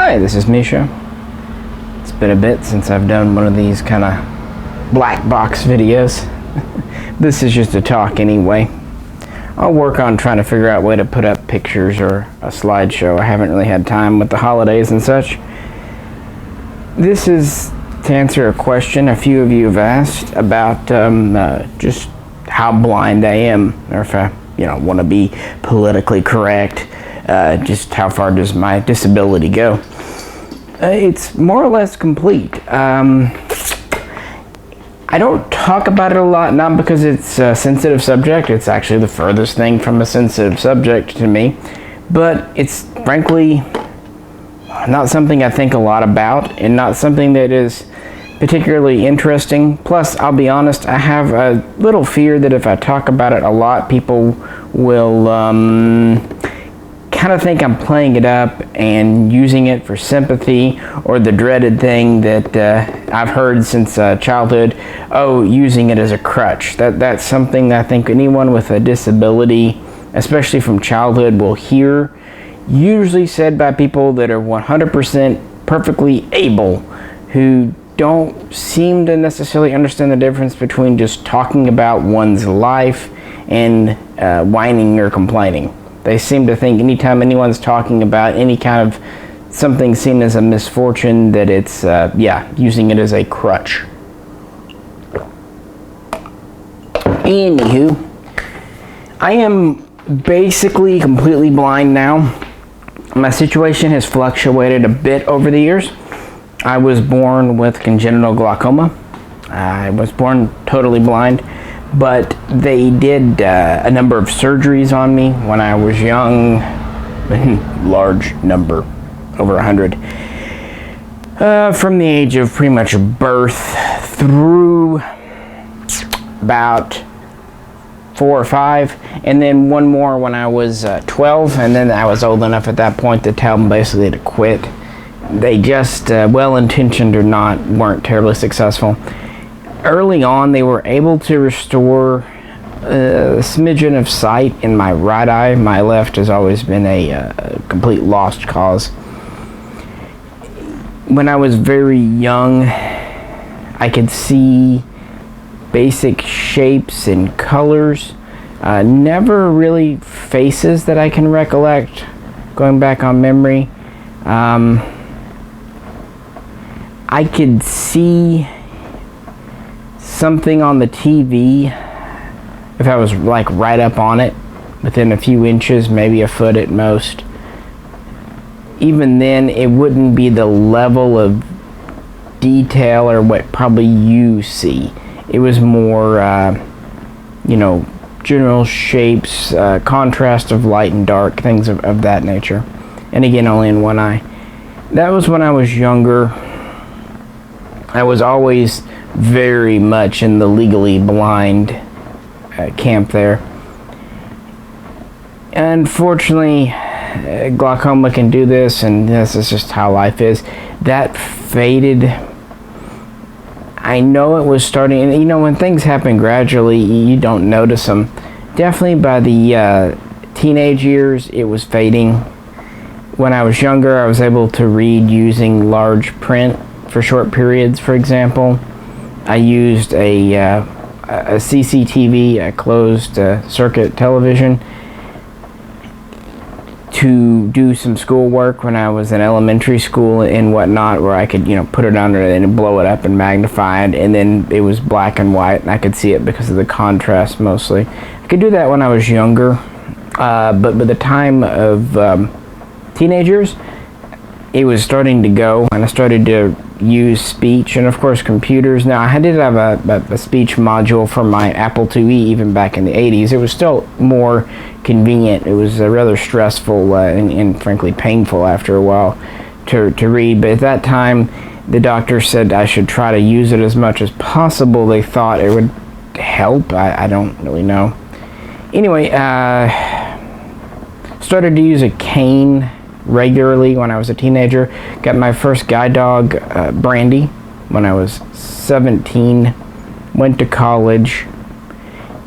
Hi, this is Misha. It's been a bit since I've done one of these kind of black box videos. This is just a talk anyway. I'll work on trying to figure out a way to put up pictures or a slideshow. I haven't really had time with the holidays and such. This is to answer a question a few of you have asked about just how blind I am, or if I want to be politically correct, just how far does my disability go. It's more or less complete. I don't talk about it a lot, not because it's a sensitive subject. It's actually the furthest thing from a sensitive subject to me, but it's frankly not something I think a lot about, and not something that is particularly interesting. Plus, I'll be honest, I have a little fear that if I talk about it a lot, people will kind of think I'm playing it up and using it for sympathy, or the dreaded thing that I've heard since childhood, using it as a crutch. That's something that I think anyone with a disability, especially from childhood, will hear, usually said by people that are 100% perfectly able, who don't seem to necessarily understand the difference between just talking about one's life and whining or complaining. They seem to think anytime anyone's talking about any kind of something seen as a misfortune, that it's, using it as a crutch. Anywho, I am basically completely blind now. My situation has fluctuated a bit over the years. I was born with congenital glaucoma. I was born totally blind, but they did a number of surgeries on me when I was young, large number, over 100. From the age of pretty much birth through about 4 or 5, and then one more when I was 12, and then I was old enough at that point to tell them basically to quit. They just, well-intentioned or not, weren't terribly successful. Early on, they were able to restore a smidgen of sight in my right eye. My left has always been a complete lost cause. When I was very young, I could see basic shapes and colors. Never really faces that I can recollect, going back on memory. I could see something on the TV if I was like right up on it, within a few inches, maybe a foot at most. Even then, it wouldn't be the level of detail or what probably you see. It was more, general shapes, contrast of light and dark, things of that nature. And again, only in one eye. That was when I was younger. I was always very much in the legally blind camp there. Unfortunately, glaucoma can do this, and this is just how life is. That faded. I know it was starting, and when things happen gradually, you don't notice them. Definitely by the teenage years, it was fading. When I was younger, I was able to read using large print for short periods, for example. I used a CCTV, a closed circuit television, to do some schoolwork when I was in elementary school and whatnot, where I could, put it under and blow it up and magnify it, and then it was black and white, and I could see it because of the contrast mostly. I could do that when I was younger, but by the time of teenagers, it was starting to go, and I started to use speech and of course computers. Now, I did have a speech module for my Apple IIe even back in the 80s. It was still more convenient. It was rather stressful and frankly painful after a while to read, but at that time the doctor said I should try to use it as much as possible. They thought it would help. I don't really know. Anyway, started to use a cane regularly when I was a teenager. Got my first guide dog, Brandy, when I was 17. Went to college,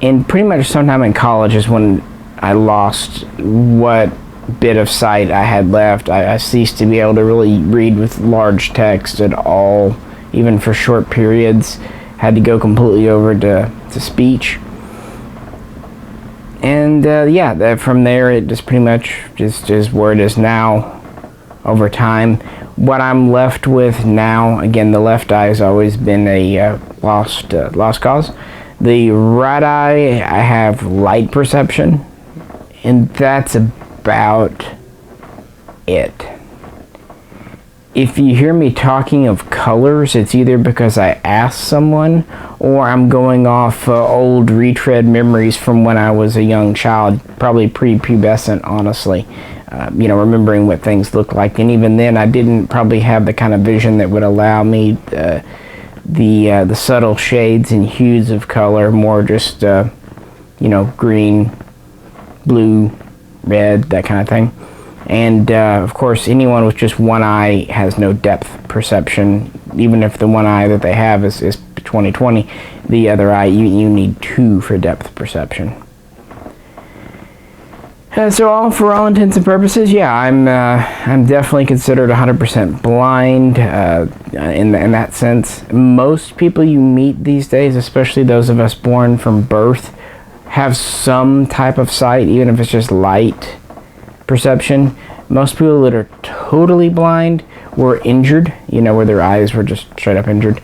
and pretty much sometime in college is when I lost what bit of sight I had left. I ceased to be able to really read with large text at all, even for short periods. Had to go completely over to speech. And from there it just pretty much just is where it is now over time. What I'm left with now, again, the left eye has always been a lost cause. The right eye, I have light perception, and that's about it. If you hear me talking of colors, it's either because I asked someone or I'm going off old retread memories from when I was a young child, probably pre-pubescent, honestly. Remembering what things looked like, and even then I didn't probably have the kind of vision that would allow me the subtle shades and hues of color, more just green, blue, red, that kind of thing. And of course, anyone with just one eye has no depth perception. Even if the one eye that they have is 20/20, the other eye, you need two for depth perception. So for all intents and purposes, yeah, I'm definitely considered 100% blind in that sense. Most people you meet these days, especially those of us born from birth, have some type of sight, even if it's just light perception. Most people that are totally blind were injured, where their eyes were just straight up injured.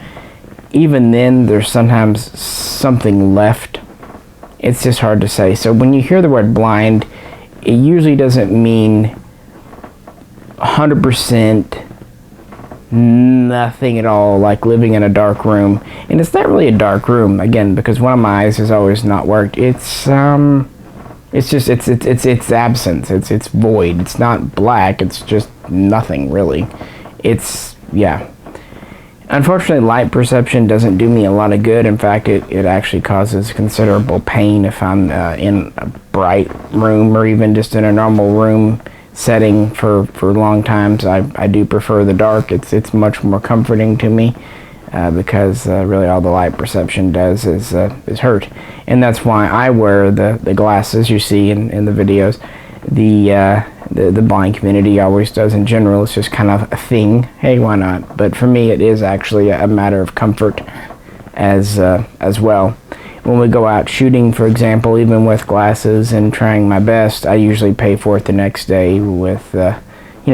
Even then, there's sometimes something left. It's just hard to say. So when you hear the word blind, it usually doesn't mean 100% nothing at all, like living in a dark room. And it's not really a dark room, again, because one of my eyes has always not worked. It's absence. It's void. It's not black. It's just nothing, really. Unfortunately, light perception doesn't do me a lot of good. In fact, it actually causes considerable pain if I'm in a bright room or even just in a normal room setting for long times. I do prefer the dark. It's much more comforting to me because really all the light perception does is hurt. And that's why I wear the glasses you see in the videos. The blind community always does in general. It's just kind of a thing. Hey, why not? But for me, it is actually a matter of comfort as well. When we go out shooting, for example, even with glasses and trying my best, I usually pay for it the next day with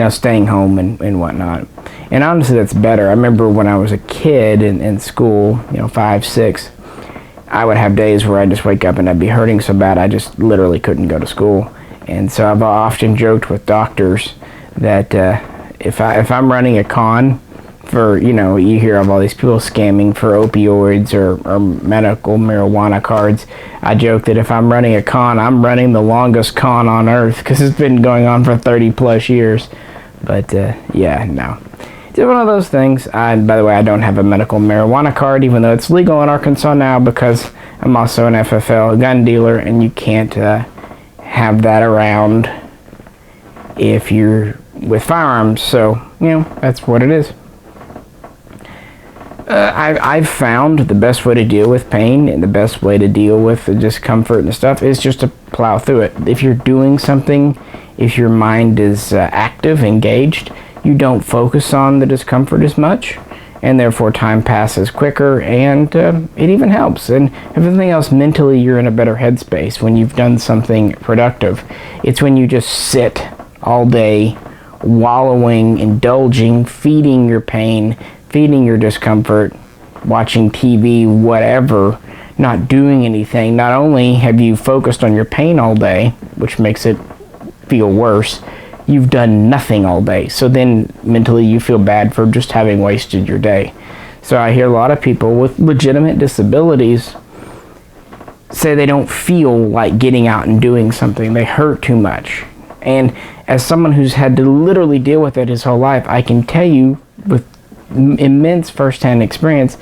staying home and whatnot. And honestly, that's better. I remember when I was a kid in school, 5, 6, I would have days where I'd just wake up and I'd be hurting so bad I just literally couldn't go to school. And so I've often joked with doctors that if I'm running a con for, you hear of all these people scamming for opioids or medical marijuana cards, I joke that if I'm running a con, I'm running the longest con on earth because it's been going on for 30 plus years. But no. It's one of those things. By the way, I don't have a medical marijuana card, even though it's legal in Arkansas now, because I'm also an FFL gun dealer, and you can't have that around if you're with firearms. So, that's what it is. I've found the best way to deal with pain and the best way to deal with the discomfort and stuff is just to plow through it. If you're doing something, if your mind is active, engaged, you don't focus on the discomfort as much, and therefore time passes quicker, and it even helps. And everything else, mentally you're in a better headspace when you've done something productive. It's when you just sit all day wallowing, indulging, feeding your pain, feeding your discomfort, watching TV, whatever, not doing anything. Not only have you focused on your pain all day, which makes it feel worse, you've done nothing all day. So then mentally you feel bad for just having wasted your day. So I hear a lot of people with legitimate disabilities say they don't feel like getting out and doing something. They hurt too much. And as someone who's had to literally deal with it his whole life, I can tell you with immense first-hand experience,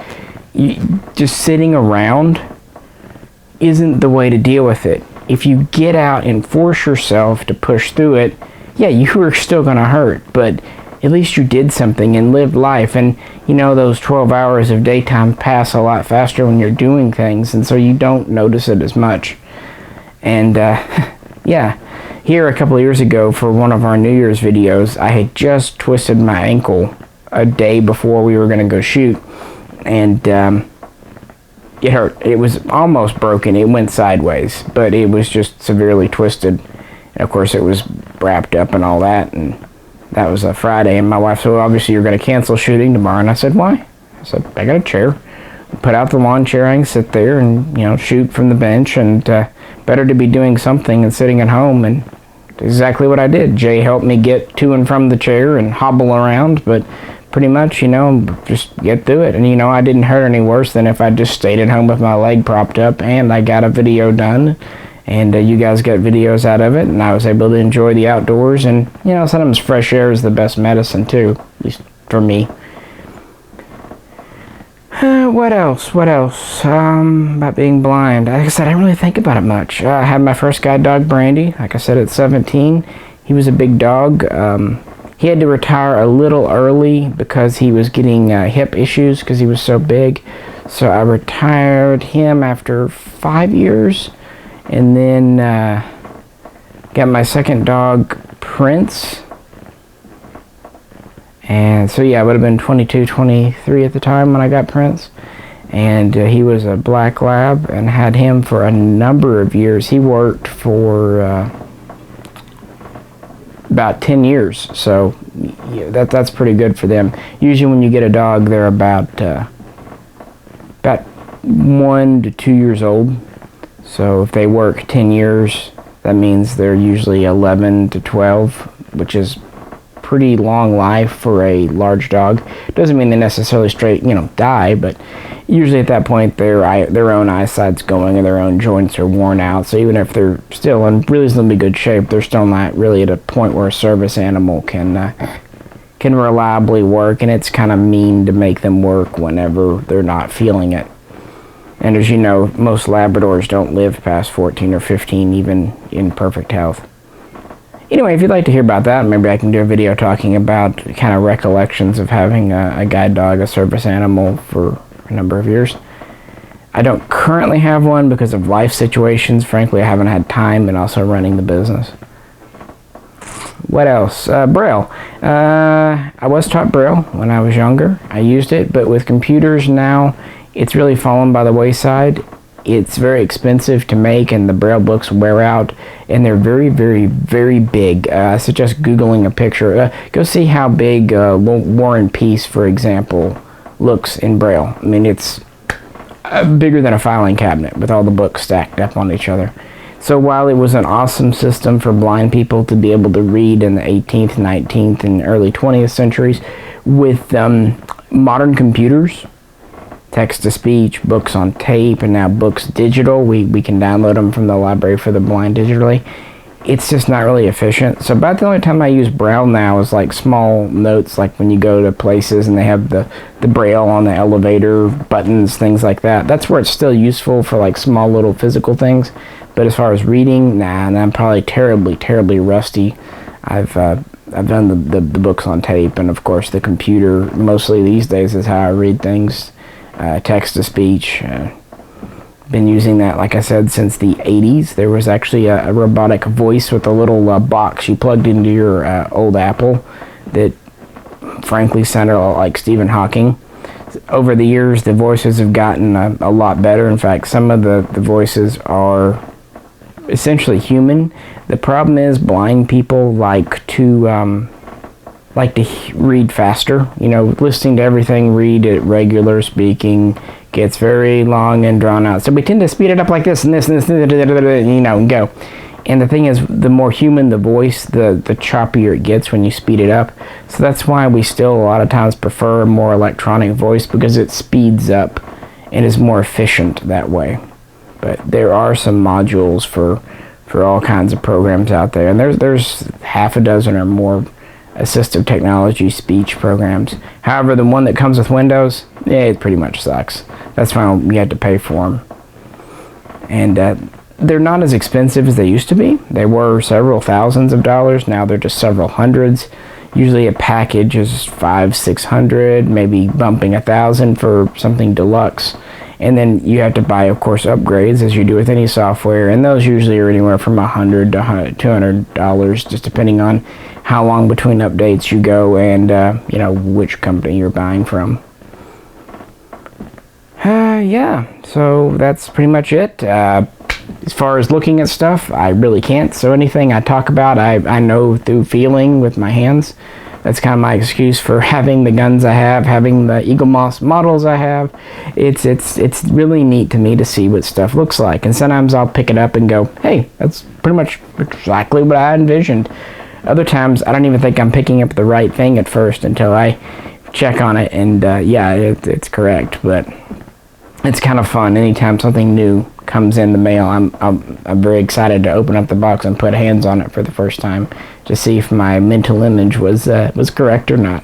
just sitting around isn't the way to deal with it. If you get out and force yourself to push through it, yeah, you are still going to hurt, but at least you did something and lived life. And those 12 hours of daytime pass a lot faster when you're doing things, and so you don't notice it as much. And here a couple of years ago for one of our New Year's videos, I had just twisted my ankle a day before we were going to go shoot, and it hurt. It was almost broken. It went sideways, but it was just severely twisted. And of course, it was wrapped up and all that, and that was a Friday. And my wife said, well, obviously you're going to cancel shooting tomorrow. And I said, why? I said, I got a chair. Put out the lawn chair. I can sit there and, shoot from the bench, and better to be doing something than sitting at home. And exactly what I did. Jay helped me get to and from the chair and hobble around, but pretty much, just get through it. And, I didn't hurt any worse than if I just stayed at home with my leg propped up, and I got a video done, and you guys got videos out of it, and I was able to enjoy the outdoors. And, sometimes fresh air is the best medicine, too, at least for me. What else? About being blind. Like I said, I didn't really think about it much. I had my first guide dog, Brandy. Like I said, at 17. He was a big dog. He had to retire a little early because he was getting hip issues because he was so big. So I retired him after 5 years. And then got my second dog, Prince. And so, yeah, I would have been 22, 23 at the time when I got Prince. And he was a black lab, and had him for a number of years. He worked for about 10 years. So yeah, that's pretty good for them. Usually when you get a dog, they're about 1 to 2 years old. So if they work 10 years, that means they're usually 11 to 12, which is pretty long life for a large dog. Doesn't mean they necessarily die, but usually at that point their own eyesight's going and their own joints are worn out. So even if they're still in reasonably good shape, they're still not really at a point where a service animal can reliably work, and it's kind of mean to make them work whenever they're not feeling it. And as you know, most Labradors don't live past 14 or 15, even in perfect health. Anyway, if you'd like to hear about that, maybe I can do a video talking about kind of recollections of having a guide dog, a service animal, for a number of years. I don't currently have one because of life situations. Frankly, I haven't had time, and also running the business. What else? Braille. I was taught Braille when I was younger. I used it, but with computers now, it's really fallen by the wayside. It's very expensive to make, and the Braille books wear out, and they're very, very, very big. I suggest Googling a picture. Go see how big War and Peace, for example, looks in Braille. I mean, it's bigger than a filing cabinet with all the books stacked up on each other. So while it was an awesome system for blind people to be able to read in the 18th, 19th, and early 20th centuries, with modern computers, text-to-speech, books on tape, and now books digital. We can download them from the library for the blind digitally. It's just not really efficient. So about the only time I use Braille now is like small notes, like when you go to places and they have the Braille on the elevator, buttons, things like that. That's where it's still useful for like small little physical things. But as far as reading, and I'm probably terribly, terribly rusty. I've done the books on tape, and of course the computer mostly these days is how I read things. Text-to-speech. Been using that, like I said, since the 80s. There was actually a robotic voice with a little box you plugged into your old Apple that frankly sounded like Stephen Hawking. Over the years, the voices have gotten a lot better. In fact, some of the voices are essentially human. The problem is blind people like to read faster. Listening to everything, read at regular speaking gets very long and drawn out. So we tend to speed it up like this and this and this, and go. And the thing is, the more human the voice, the choppier it gets when you speed it up. So that's why we still a lot of times prefer a more electronic voice, because it speeds up and is more efficient that way. But there are some modules for all kinds of programs out there, and there's half a dozen or more assistive technology speech programs. However, the one that comes with Windows, it pretty much sucks. That's why you have to pay for them. And they're not as expensive as they used to be. They were several thousands of dollars. Now they're just several hundreds. Usually a package is $500-600, maybe bumping $1,000 for something deluxe. And then you have to buy, of course, upgrades as you do with any software, and those usually are anywhere from $100 to $200, just depending on how long between updates you go and you know, which company you're buying from. Yeah, so that's pretty much it. As far as looking at stuff, I really can't. So anything I talk about, I know through feeling with my hands. That's kind of my excuse for having the guns I have, having the Eagle Moss models I have. It's really neat to me to see what stuff looks like. And sometimes I'll pick it up and go, hey, that's pretty much exactly what I envisioned. Other times, I don't even think I'm picking up the right thing at first until I check on it, and yeah, it's correct. But it's kind of fun anytime something new comes in the mail. I'm very excited to open up the box and put hands on it for the first time to see if my mental image was correct or not.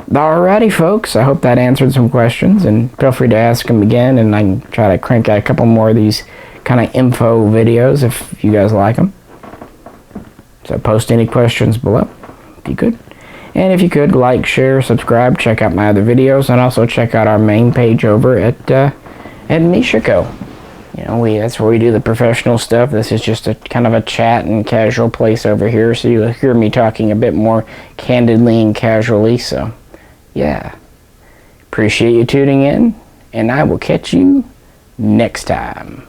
Alrighty, folks, I hope that answered some questions, and feel free to ask them again, and I can try to crank out a couple more of these kind of info videos if you guys like them. So post any questions below if you could. And if you could, like, share, subscribe, check out my other videos, and also check out our main page over at Mishaco. You know, that's where we do the professional stuff. This is just a kind of a chat and casual place over here, so you'll hear me talking a bit more candidly and casually. So, yeah. Appreciate you tuning in, and I will catch you next time.